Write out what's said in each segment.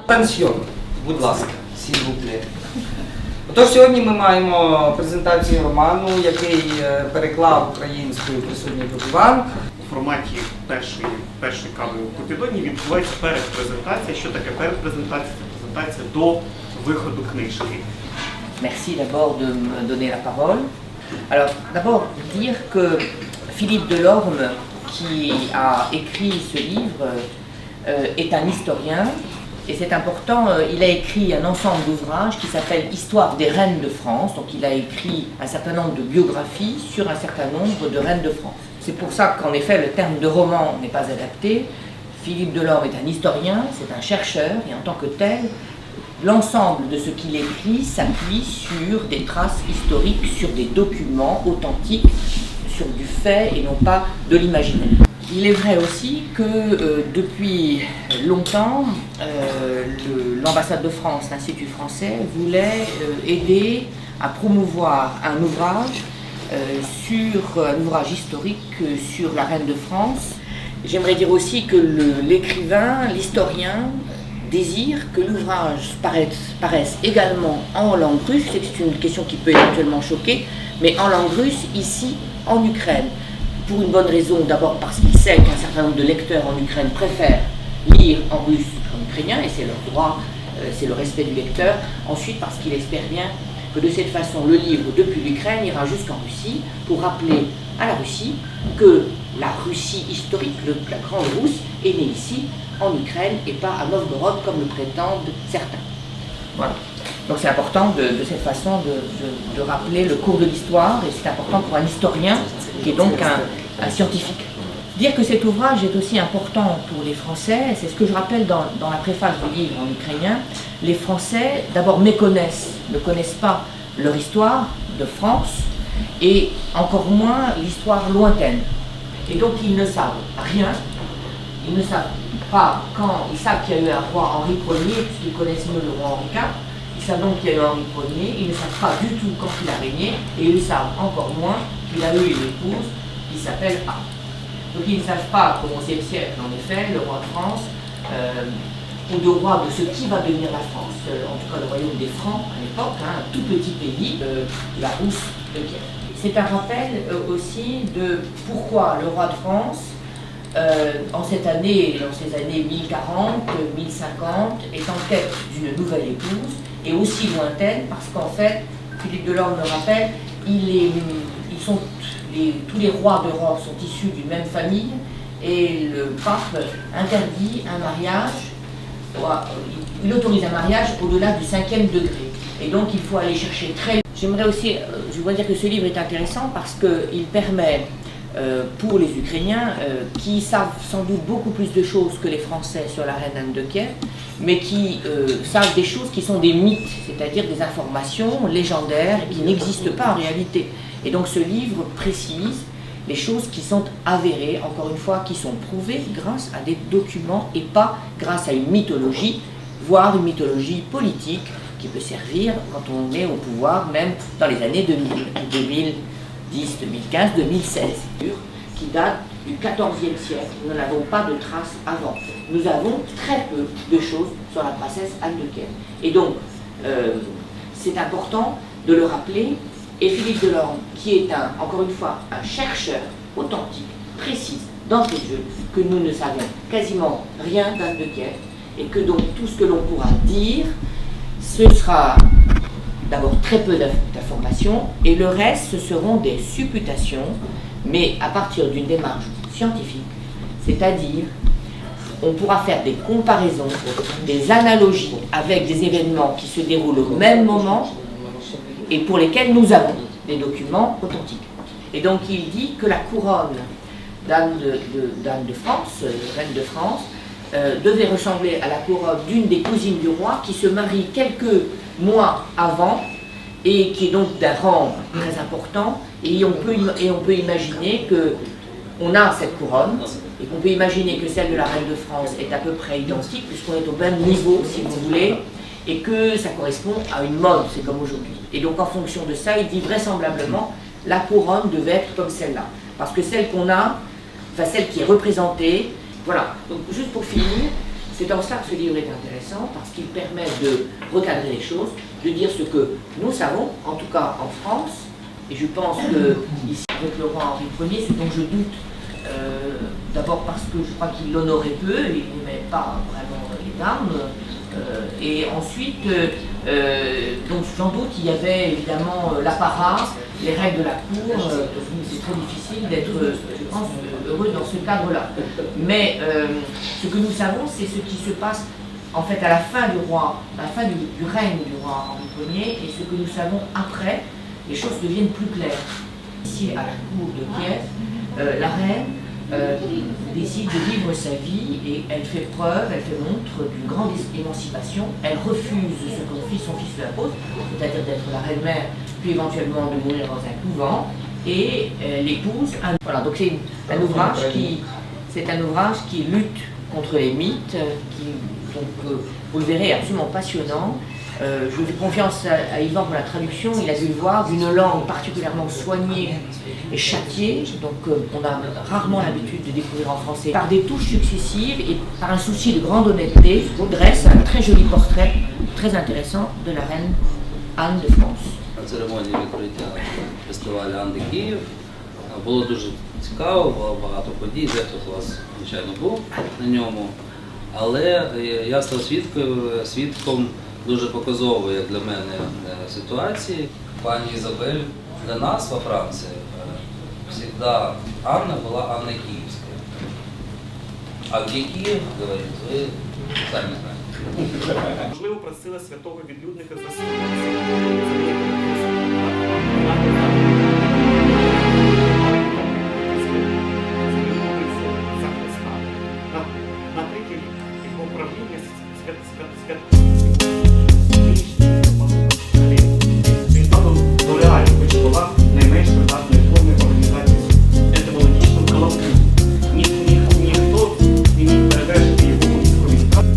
Пансьйон, будь ласка, s'il-vous-plaît. Отож, сьогодні ми маємо презентацію роману, який переклав українською присутній тут Іван. У форматі першої кави у Купідоні відбувається передпрезентація. Що таке передпрезентація? Це презентація до виходу книжки. Merci d'abord de me donner la parole. Alors, d'abord, dire que Philippe Delorme, qui a écrit ce livre, est un historien. Et c'est important, il a écrit un ensemble d'ouvrages qui s'appelle Histoire des reines de France. Donc il a écrit un certain nombre de biographies sur un certain nombre de reines de France. C'est pour ça qu'en effet le terme de roman n'est pas adapté. Philippe Delorme est un historien, c'est un chercheur, et en tant que tel, l'ensemble de ce qu'il écrit s'appuie sur des traces historiques, sur des documents authentiques, sur du fait et non pas de l'imaginaire. Il est vrai aussi que depuis longtemps, l'ambassade de France, l'Institut français, voulait aider à promouvoir un ouvrage historique sur la reine de France. J'aimerais dire aussi que l'écrivain, l'historien, désire que l'ouvrage paraisse également en langue russe. C'est une question qui peut éventuellement choquer, mais en langue russe, ici, en Ukraine. Pour une bonne raison, d'abord parce qu'il sait qu'un certain nombre de lecteurs en Ukraine préfèrent lire en russe qu'en ukrainien, et c'est leur droit, c'est le respect du lecteur. Ensuite, parce qu'il espère bien que de cette façon, le livre depuis l'Ukraine ira jusqu'en Russie pour rappeler à la Russie que la Russie historique, la Grande Rousse, est née ici, en Ukraine, et pas à Novgorod comme le prétendent certains. Voilà. Donc c'est important de cette façon de rappeler le cours de l'histoire, et c'est important pour un historien qui est donc un scientifique. Dire que cet ouvrage est aussi important pour les Français, c'est ce que je rappelle dans la préface du livre en ukrainien. Les Français d'abord ne connaissent pas leur histoire de France, et encore moins l'histoire lointaine. Et donc ils ne savent rien, ils ne savent pas quand, ils savent qu'il y a eu un roi Henri Ier, puisqu'ils connaissent mieux le roi Henri IV. Ils savent donc qu'il y a eu Henri Ier, ils ne savent pas du tout quand il a régné, et ils savent encore moins qu'il a eu une épouse qui s'appelle Anne. Donc ils ne savent pas qu'au XIe siècle, en effet, le roi de France, ou le roi de ce qui va devenir la France, en tout cas le royaume des Francs à l'époque, un tout petit pays, la Rousse de Kiev. C'est un rappel aussi de pourquoi le roi de France, en cette année, dans ces années 1040, 1050, est en quête d'une nouvelle épouse, et aussi lointaine, parce qu'en fait, Philippe Delorme le rappelle, tous les rois d'Europe sont issus d'une même famille, et le pape interdit un mariage, il autorise un mariage au-delà du 5e degré. Et donc il faut aller chercher très loin. J'aimerais aussi, je voudrais dire que ce livre est intéressant parce qu'il permet pour les Ukrainiens, qui savent sans doute beaucoup plus de choses que les Français sur la reine Anne de Kiev, mais qui savent des choses qui sont des mythes, c'est-à-dire des informations légendaires qui n'existent pas en réalité. Et donc ce livre précise les choses qui sont avérées, encore une fois, qui sont prouvées grâce à des documents et pas grâce à une mythologie, voire une mythologie politique qui peut servir quand on est au pouvoir, même dans les années 2010, 2015, 2016, qui date du XIVe siècle. Nous n'avons pas de traces avant. Nous avons très peu de choses sur la princesse Anne de Kiev. Et donc, c'est important de le rappeler. Et Philippe Delorme, qui est encore une fois un chercheur authentique, précise d'entrée de jeu, que nous ne savons quasiment rien d'Anne de Kiev, et que donc tout ce que l'on pourra dire, ce sera d'abord très peu d'informations, et le reste, ce seront des supputations, mais à partir d'une démarche scientifique, c'est-à-dire on pourra faire des comparaisons, des analogies avec des événements qui se déroulent au même moment, et pour lesquels nous avons des documents authentiques. Et donc il dit que la couronne d'Anne de France, reine de France, devait ressembler à la couronne d'une des cousines du roi qui se marie quelques mois avant et qui est donc d'un rang très important, et on peut imaginer qu'on a cette couronne et qu'on peut imaginer que celle de la reine de France est à peu près identique, puisqu'on est au même niveau, si vous voulez, et que ça correspond à une mode, c'est comme aujourd'hui. Et donc en fonction de ça, il dit vraisemblablement la couronne devait être comme celle-là. Parce que celle qu'on a, enfin celle qui est représentée, voilà. Donc juste pour finir, c'est en cela que ce livre est intéressant, parce qu'il permet de recadrer les choses, de dire ce que nous savons, en tout cas en France, et je pense que ici avec le roi Henri Ier, ce dont je doute, d'abord parce que je crois qu'il l'honorait peu, il n'aimait pas vraiment les dames, et ensuite, donc j'en doute, il y avait évidemment l'apparat, les règles de la cour, c'est très difficile d'être, je pense, heureux dans ce cadre-là. Mais ce que nous savons, c'est ce qui se passe en fait à la fin du roi, à la fin du règne du roi Henri Ier, et ce que nous savons après, les choses deviennent plus claires. Ici, à la cour de Kiev, la reine décide de vivre sa vie et elle fait preuve, elle fait montre d'une grande émancipation. Elle refuse ce que son fils lui impose, c'est-à-dire d'être la reine-mère, puis éventuellement de mourir dans un couvent, et elle épouse un... Voilà, donc c'est un ouvrage qui lutte contre les mythes, qui, donc, vous le verrez, est absolument passionnant. Je fais confiance à Yvan pour la traduction, il a dû le voir, d'une langue particulièrement soignée et châtiée, donc on a rarement l'habitude de découvrir en français. Par des touches successives et par un souci de grande honnêteté, dresse un très joli portrait, très intéressant, de la reine Anne de France. На церемонії відкриття фестивалю Анди Київ було дуже цікаво, було багато подій, дехто з вас, звичайно, був на ньому, але я став свідком дуже показової для мене ситуації. Пані Ізабель для нас во Франції всегда Анна была Анна Киевская. А где Киев, говорит, вы сами знаете. Можливо, просили святого відлюдника за на третій рік його правління він став до реального, хоч була найменш придатною формою організації етимологічного колобку. Ніхто не міг перевершити його військові справи.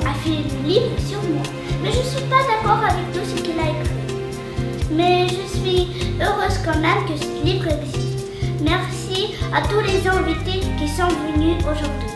a fait un livre sur moi. Mais je ne suis pas d'accord avec tout ce qu'il a écrit. Mais je suis heureuse quand même que ce livre existe. Merci à tous les invités qui sont venus aujourd'hui.